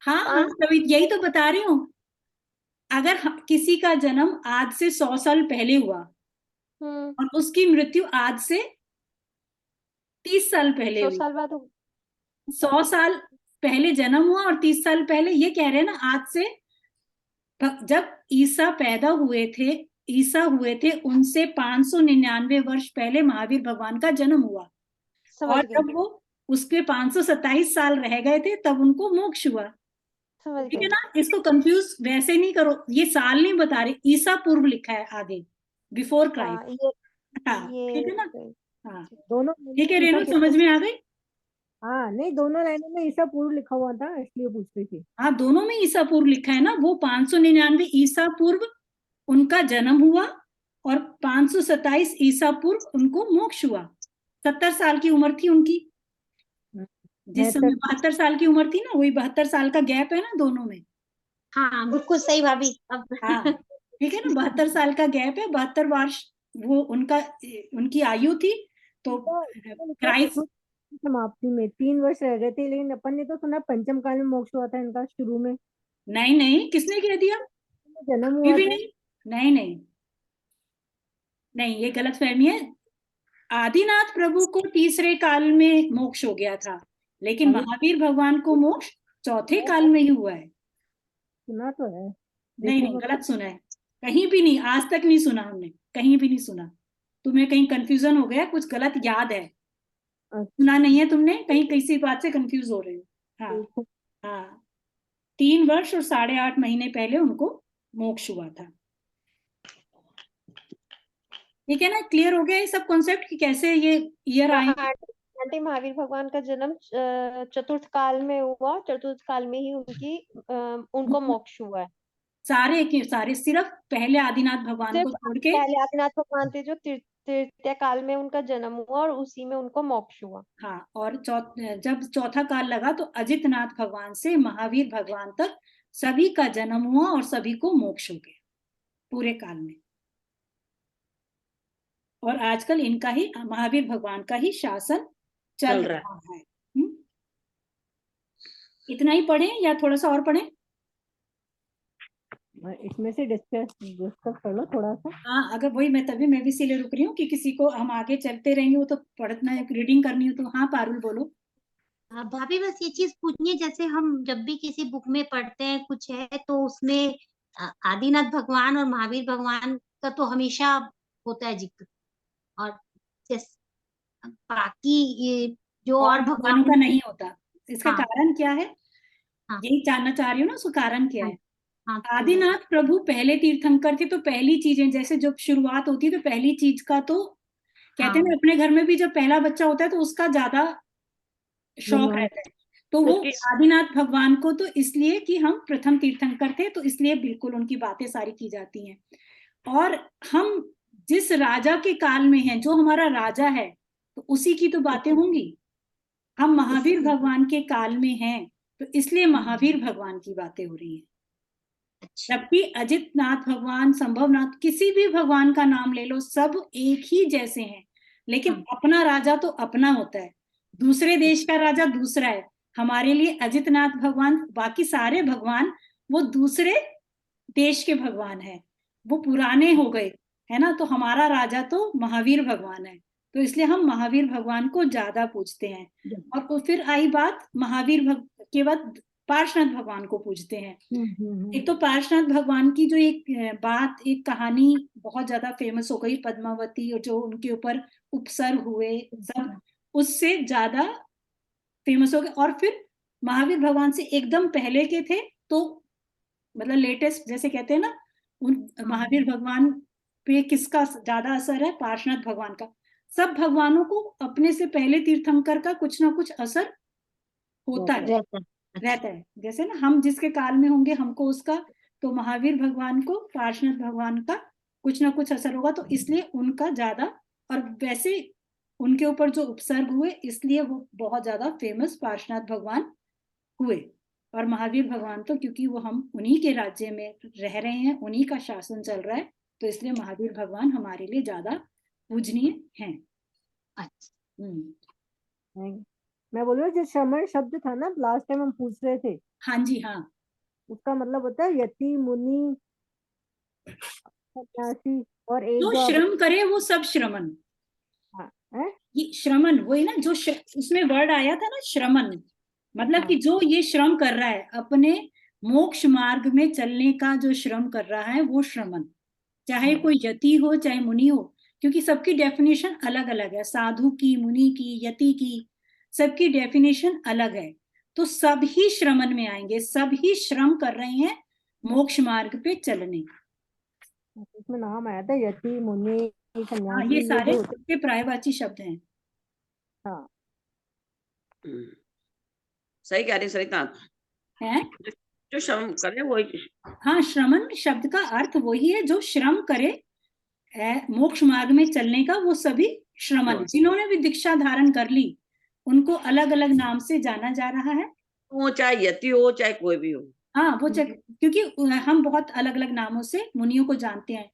हाँ, हाँ, तभी यही तो बता रही हूँ। अगर किसी का जन्म आज से 100 साल पहले हुआ और उसकी मृत्यु आज से 30 साल पहले 100 हुई, साल बाद 100 साल पहले जन्म हुआ और 30 साल पहले, ये कह रहे हैं ना, आज से जब ईसा पैदा हुए थे उनसे 599 वर्ष पहले महावीर भगवान का जन्म हुआ और जब वो उसके 527 साल रह गए थे तब उनको मोक्ष हुआ। ठीक है ना, इसको कंफ्यूज वैसे नहीं करो, ये साल नहीं बता रहे, ईसा पूर्व लिखा है आगे, बिफोर क्राइस्ट। हाँ, ठीक है ना। हाँ, दोनों ठीक है रेणु, समझ में आ गई? हाँ, नहीं, दोनों लाइनों में ईसा पूर्व लिखा हुआ था इसलिए पूछ रही थी। हाँ, दोनों में ईसा पूर्व लिखा है ना। वो 599 ईसा पूर्व उनका जन्म हुआ और 527 ईसा पूर्व उनको मोक्ष हुआ। 70 साल की उम्र थी उनकी, जिस समय 72 साल की उम्र थी ना, वही 72 साल का गैप है ना दोनों में। हाँ, बिल्कुल सही भाभी। अब हाँ, ठीक है ना, 72 साल का गैप है, 72 वर्ष वो उनकी आयु थी। तो क्राइस्ट समाप्ति में 3 वर्ष रह गए थे, लेकिन अपन ने तो सुना पंचम काल में मोक्ष हुआ था इनका शुरू में। नहीं, किसने कह दिया? जन्म हुआ भी था। नहीं, ये गलत फहमी है। आदिनाथ प्रभु को तीसरे काल में मोक्ष हो गया था, लेकिन महावीर भगवान को मोक्ष चौथे काल में ही हुआ है। सुना तो है। नहीं, गलत सुना है, कहीं भी नहीं, आज तक नहीं सुना हमने, कहीं भी नहीं सुना। तुम्हें कहीं कंफ्यूजन हो गया, कुछ गलत याद है। सुना नहीं है तुमने कहीं, किसी बात से कंफ्यूज हो रहे हो। हाँ, हाँ, 3 वर्ष और 8.5 महीने पहले उनको मोक्ष हुआ था। ठीक है ना, क्लियर हो गया ये सब कॉन्सेप्ट कि कैसे ये ईयर आए? आंटी महावीर भगवान का जन्म चतुर्थ काल में हुआ, चतुर्थ काल में ही उनको मोक्ष हुआ है। सारे सिर्फ पहले आदिनाथ भगवान को छोड़ के, पहले आदिनाथ भगवान थे जो तृतीय काल में उनका जन्म हुआ और उसी में उनको मोक्ष हुआ। हाँ, और जब चौथा काल लगा तो अजितनाथ भगवान से महावीर भगवान तक सभी का जन्म हुआ और सभी को मोक्ष हो गया पूरे काल में। और आजकल इनका ही, महावीर भगवान का ही शासन चल रहा है। इतना ही पढ़े या थोड़ा सा और पढ़े? इसमें से डिस्कस कर लो थोड़ा सा। हाँ, अगर वही मैं भी इसीलिए रुक रही हूँ कि किसी को हम आगे चलते रहेंगे, वो तो पढ़ना है, रीडिंग करनी हो तो। हाँ पारुल बोलो। भाभी बस ये चीज पूछनी है, जैसे हम जब भी किसी बुक में पढ़ते हैं कुछ है तो उसमें आदिनाथ भगवान और महावीर भगवान का तो हमेशा होता है जिक्र, और बाकी ये जो और और भगवानों का भगवान। नहीं होता। इसका हाँ कारण क्या है, हाँ यही जानना चाह रही हूँ ना, उसका कारण क्या हाँ है। हाँ तो आदिनाथ प्रभु पहले तीर्थंकर थे, तो पहली चीजें जैसे जब शुरुआत होती है तो पहली चीज का तो कहते हैं ना, हाँ अपने घर में भी जब पहला बच्चा होता है तो उसका ज्यादा शौक गुणवान। रहता है। तो वो आदिनाथ भगवान को तो इसलिए कि हम प्रथम तीर्थंकर थे, तो इसलिए बिल्कुल उनकी बातें सारी की जाती हैं। और हम जिस राजा के काल में हैं, जो हमारा राजा है, तो उसी की तो बातें होंगी। हम महावीर भगवान के काल में हैं, तो इसलिए महावीर भगवान की बातें हो रही हैं। अच्छा जबकि अजितनाथ भगवान, संभवनाथ, किसी भी भगवान का नाम ले लो, सब एक ही जैसे हैं। लेकिन हाँ अपना राजा तो अपना होता है, दूसरे देश का राजा दूसरा है। हमारे लिए अजितनाथ भगवान, बाकी सारे भगवान वो दूसरे देश के भगवान है, वो पुराने हो गए, है ना। तो हमारा राजा तो महावीर भगवान है, तो इसलिए हम महावीर भगवान को ज्यादा पूजते हैं। और फिर आई बात महावीर के बाद पार्श्वनाथ भगवान को पूजते हैं। एक तो पार्श्वनाथ भगवान की जो एक बात, एक कहानी बहुत ज्यादा फेमस हो गई, पद्मावती, और जो उनके ऊपर उपसर्ग हुए सब, उससे ज्यादा फेमस हो गए। और फिर महावीर भगवान से एकदम पहले के थे, तो मतलब लेटेस्ट, जैसे कहते हैं ना, उन महावीर भगवान पे किसका ज्यादा असर है, पार्श्वनाथ भगवान का। सब भगवानों को अपने से पहले तीर्थंकर का कुछ ना कुछ असर होता है, रहता है। जैसे ना हम जिसके काल में होंगे हमको उसका, तो महावीर भगवान को पार्श्वनाथ भगवान का कुछ ना कुछ असर होगा, तो इसलिए उनका ज्यादा। और वैसे उनके ऊपर जो उपसर्ग हुए, इसलिए वो बहुत ज्यादा फेमस पार्श्वनाथ भगवान हुए। और महावीर भगवान तो क्योंकि वो हम उन्हीं के राज्य में रह रहे हैं, उन्हीं का शासन चल रहा है, तो इसलिए महावीर भगवान हमारे लिए ज्यादा पूजनीय हैं। अच्छा मैं बोल रही हूँ, जो श्रमण शब्द था ना, लास्ट टाइम हम पूछ रहे थे, हाँ जी, हाँ। उसका मतलब होता है यति, मुनि, सन्यासी, और एक जो जो आप श्रम करे वो सब श्रमण। हाँ, है? ये श्रमण वही ना, जो उसमें वर्ड आया था ना, श्रमण, मतलब कि जो ये श्रम कर रहा है, अपने मोक्ष मार्ग में चलने का जो श्रम कर रहा है, वो श्रमण। चाहे कोई यति हो, चाहे मुनि हो, क्योंकि सबकी डेफिनेशन अलग अलग है, साधु की, मुनि की, यति की, सबकी डेफिनेशन अलग है। तो सब ही श्रमण में आएंगे, सब ही श्रम कर रहे हैं मोक्ष मार्ग पे चलने। इसमें नाम आया था यति, मुनि, हाँ, सन्यासी, ये ये सारे जो होते सबके पर्यायवाची शब्द हैं। हाँ सही कह रही सरिता, हैं? जो श्रम करे वो। हाँ, श्रमण शब्द का अर्थ वही है, जो श्रम करे मोक्ष मार्ग में चलने का, वो सभी श्रमण। जिन्होंने भी दीक्षा धारण कर ली, उनको अलग अलग नाम से जाना जा रहा है। वो चाहे यति हो, चाहे कोई भी हो। हाँ, वो क्योंकि हम बहुत अलग अलग नामों से मुनियों को जानते हैं,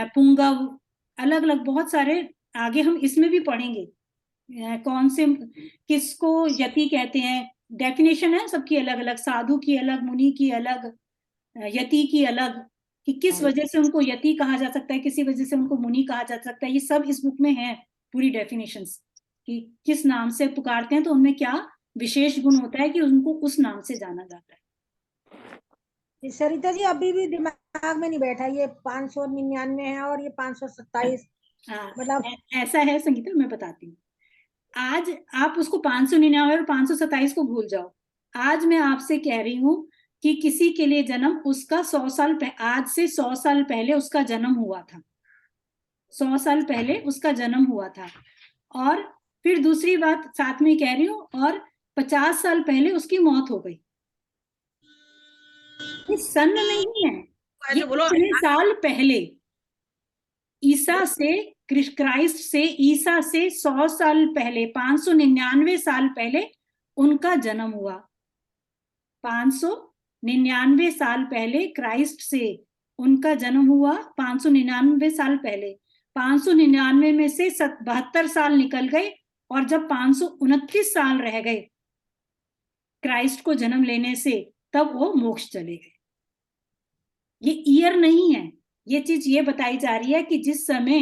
पुंगव, अलग अलग बहुत सारे, आगे हम इसमें भी पढ़ेंगे कौन से, किसको यति कहते हैं, डेफिनेशन है सबकी अलग अलग, साधु की अलग, मुनि की अलग, यति की अलग, कि किस वजह से उनको यति कहा जा सकता है, किसी वजह से उनको मुनि कहा जा सकता है। ये सब इस बुक में है, पूरी डेफिनेशंस, कि किस नाम से पुकारते हैं, तो उनमें क्या विशेष गुण होता है कि उनको उस नाम से जाना जाता है। सरिता जी, अभी भी दिमाग में नहीं बैठा ये 599 है और ये 527। मतलब ऐसा है संगीता, मैं बताती हूँ। आज आप उसको 599 और 527 को भूल जाओ। आज मैं आपसे कह रही हूँ कि किसी के लिए जन्म, उसका 100 साल आज से 100 साल पहले उसका जन्म हुआ था, 100 साल पहले उसका जन्म हुआ था। और फिर दूसरी बात साथ में कह रही हूँ, और 50 साल पहले उसकी मौत हो गई। ये सन नहीं है, ये इतने साल पहले, ईसा से, क्राइस्ट से, ईसा से 100 साल पहले, 599 साल पहले उनका जन्म हुआ। 599 साल पहले क्राइस्ट से उनका जन्म हुआ, 599 साल पहले। 599 में से 72 साल निकल गए, और जब 529 साल रह गए क्राइस्ट को जन्म लेने से, तब वो मोक्ष चले गए। ये ईयर नहीं है, ये चीज ये बताई जा रही है कि जिस समय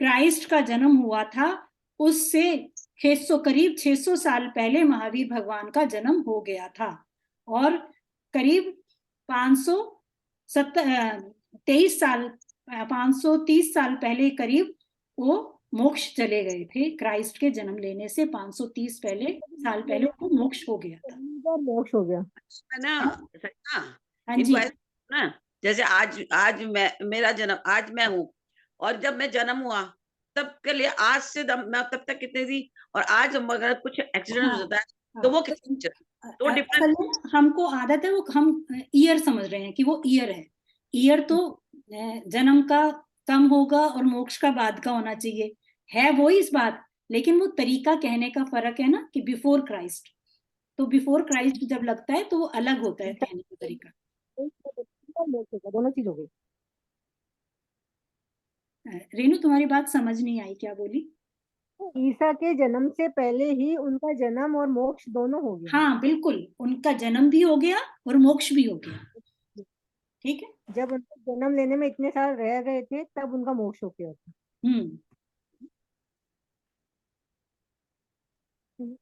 क्राइस्ट का जन्म हुआ था, उससे 600, करीब 600 साल पहले महावीर भगवान का जन्म हो गया था। और करीब 530 साल पहले करीब वो मोक्ष चले गए थे, क्राइस्ट के जन्म लेने से 530 साल पहले उनको मोक्ष हो गया था। मोक्ष हो गया। है ना, सरिता, हाँ इनको जी, ऐसा ना, जैसे आज मेरा जन्म, आज मैं हूँ, और जब मैं जन्म हुआ तब के लिए आज से मैं तब तक कितनी थी, और आज अगर कुछ एक्सीडेंट हो हाँ, जाता है हाँ। तो वो कितनी तो असल डिफरेंस। में हमको आदत है, वो हम ईयर समझ रहे हैं कि वो ईयर है। ईयर तो जन्म का कम होगा और मोक्ष का बाद का होना चाहिए, है वो इस बात, लेकिन वो तरीका कहने का फर्क है ना, कि बिफोर क्राइस्ट, तो बिफोर क्राइस्ट जब लगता है तो वो अलग होता है कहने का तरीका। दोनों चीज हो गई। रेनू, तुम्हारी बात समझ नहीं आई, क्या बोली? ईसा के जन्म से पहले ही उनका जन्म और मोक्ष दोनों हो गया। हाँ बिल्कुल, उनका जन्म भी हो गया और मोक्ष भी हो गया। ठीक है, जब उनका जन्म लेने में इतने साल रह गए थे तब उनका मोक्ष हो गया था।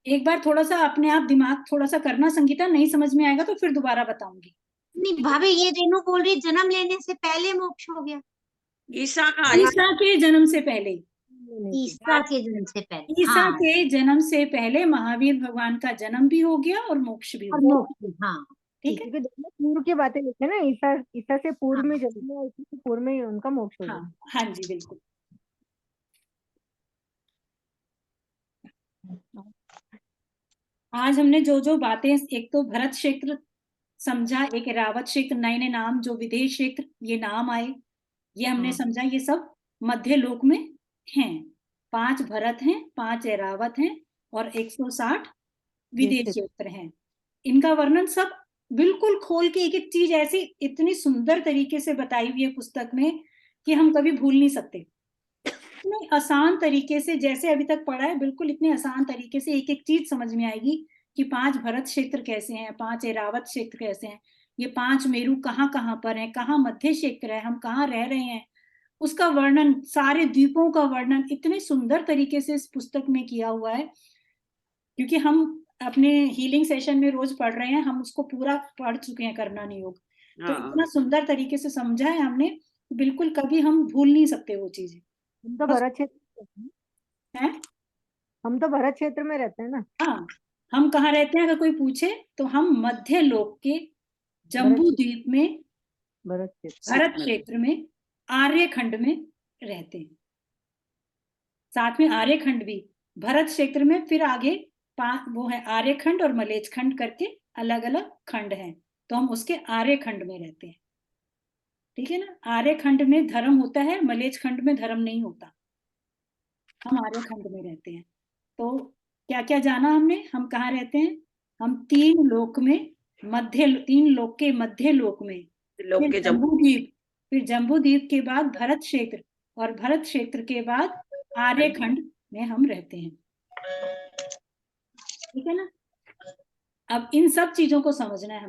एक बार थोड़ा सा अपने आप दिमाग थोड़ा सा करना संगीता, नहीं समझ में आएगा तो फिर दोबारा बताऊंगी। नहीं भाभी, ये रेनू बोल रही जन्म लेने से पहले मोक्ष हो गया। ईसा का ईसा के जन्म से पहले, ईसा के जन्म से पहले, ईसा हाँ, के जन्म से पहले महावीर भगवान का जन्म भी हो गया और मोक्ष भी हो और गया। मोक्ष, हाँ, ठीक है, क्योंकि दोनों पूर्व की बातें लिखे ना, ईसा से पूर्व हाँ। में जन्म हुआ, ईसा से पूर्व में उनका मोक्ष हो गया। हाँ हाँ जी बिल्कुल। आज हमने जो जो बातें, एक तो भरत क्षेत्र समझा, एक एरावत क्षेत्र, नए नए नाम जो विदेश क्षेत्र ये नाम आए, ये हमने समझा, ये सब मध्य लोक में हैं। 5 भरत हैं, 5 एरावत हैं और 160 विदेश क्षेत्र हैं। इनका वर्णन सब बिल्कुल खोल के, एक एक चीज ऐसी इतनी सुंदर तरीके से बताई हुई है पुस्तक में कि हम कभी भूल नहीं सकते। इतने आसान तरीके से जैसे अभी तक पढ़ा है, बिल्कुल इतने आसान तरीके से एक एक चीज समझ में आएगी कि 5 भरत क्षेत्र कैसे हैं, 5 एरावत क्षेत्र कैसे हैं, ये 5 मेरु कहाँ कहाँ पर हैं, कहाँ मध्य क्षेत्र है, हम कहाँ रह रहे हैं, उसका वर्णन, सारे द्वीपों का वर्णन इतने सुंदर तरीके से इस पुस्तक में किया हुआ है। क्योंकि हम अपने हीलिंग सेशन में रोज पढ़ रहे हैं, हम उसको पूरा पढ़ चुके हैं, करना नहीं होगा, तो इतना सुंदर तरीके से समझा है हमने, बिल्कुल कभी हम भूल नहीं सकते वो चीजें। हम तो भरत क्षेत्र है, हम तो भरत क्षेत्र में रहते हैं ना। हाँ, हम कहाँ रहते हैं अगर कोई पूछे तो हम मध्य लोक के जम्बू द्वीप में, भरत भरत क्षेत्र में, आर्यखंड में रहते हैं। साथ में आर्यखंड भी, भरत क्षेत्र में फिर आगे वो है आर्यखंड और मलेच खंड करके अलग अलग खंड हैं, तो हम उसके आर्यखंड में रहते हैं। ठीक है ना, आर्यखंड में धर्म होता है, मलेच खंड में धर्म नहीं होता, हम आर्यखंड में रहते हैं। तो क्या क्या जाना हमने, हम कहाँ रहते हैं, हम 3 लोक में, 3 लोक के मध्य लोक में, फिर जम्बू द्वीप, फिर जम्बू द्वीप के बाद भरत क्षेत्र, और भरत क्षेत्र के बाद आर्यखंड में हम रहते हैं। ठीक है ना, अब इन सब चीजों को समझना है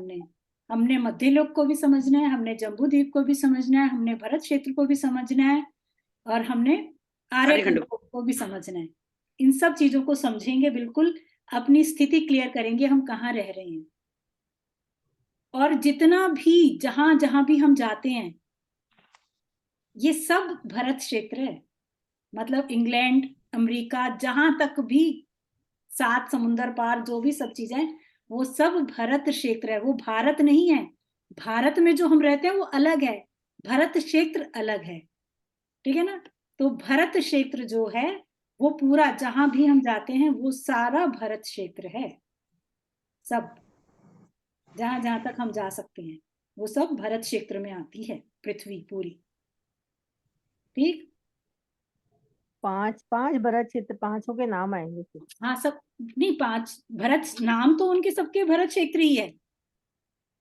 हमने मध्य लोक को भी समझना है, हमने जम्बू द्वीप को भी समझना है, हमने भरत क्षेत्र को भी समझना है, और हमने आर्यखंड को भी समझना है। इन सब चीजों को समझेंगे, बिल्कुल अपनी स्थिति क्लियर करेंगे, हम कहाँ रह रहे हैं। और जितना भी जहां जहां भी हम जाते हैं, ये सब भरत क्षेत्र है, मतलब इंग्लैंड, अमेरिका, जहां तक भी 7 समुंदर पार जो भी सब चीजें, वो सब भरत क्षेत्र है, वो भारत नहीं है। भारत में जो हम रहते हैं वो अलग है, भरत क्षेत्र अलग है। ठीक है ना, तो भरत क्षेत्र जो है वो पूरा, जहां भी हम जाते हैं वो सारा भरत क्षेत्र है, सब जहां जहां तक हम जा सकते हैं वो सब भरत क्षेत्र में आती है पृथ्वी पूरी। ठीक, 5 भरत क्षेत्र, 5 के नाम आएंगे फिर। हाँ, सब नहीं, 5 भरत नाम तो उनके सबके भरत क्षेत्र ही है,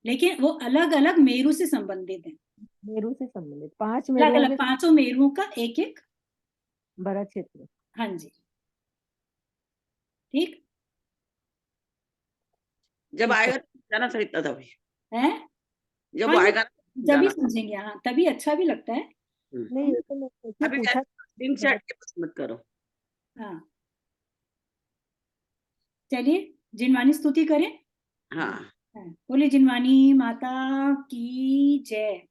लेकिन वो अलग अलग मेरु से संबंधित है, मेरु से संबंधित 5 अलग मेरुओं अलग के 5 मेरुओं का एक एक भरत क्षेत्र। हाँ जी, ठीक, जब आएगा जाना सरिता था भाई, है, जब हाँ, आएगा जब भी समझेंगे, हाँ तभी अच्छा भी लगता है। नहीं, ये तो मैं अभी पूछा। दिन से हट के बस मत करो। हाँ, चलिए जिनवानी स्तुति करें। हाँ, बोले जिनवानी माता की जय।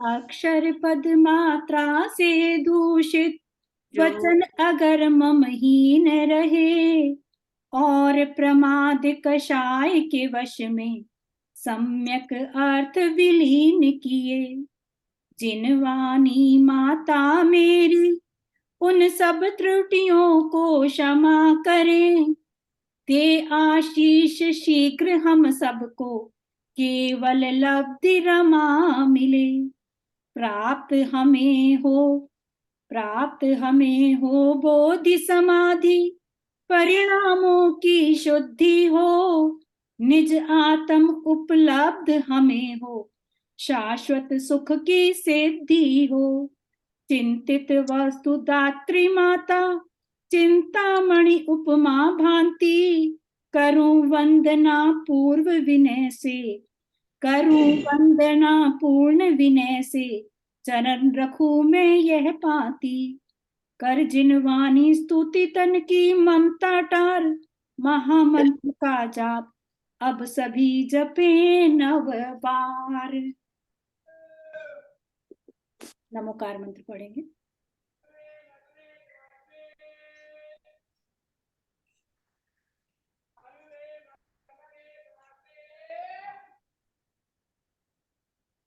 अक्षर पद मात्रा से दूषित जो वचन अगर ममहीन रहे, और प्रमाद कषाय के वश में सम्यक अर्थ विलीन किए। जिन वाणी माता मेरी उन सब त्रुटियों को क्षमा करें, ते आशीष शीघ्र हम सबको केवल लब्धि रमा मिले। प्राप्त हमें हो बोधि समाधि, परिणामों की शुद्धि हो। निज आत्म उपलब्ध हमें हो, शाश्वत सुख की सिद्धि हो। चिंतित वस्तु दात्री माता, चिंतामणि उपमा भांति। करूं वंदना पूर्ण विनय से, चरण रखूं मैं यह पाती। कर जिन वाणी स्तुति तन की ममता टार, महामंत्र का जाप अब सभी जपे नव बार। नमोकार मंत्र पढ़ेंगे।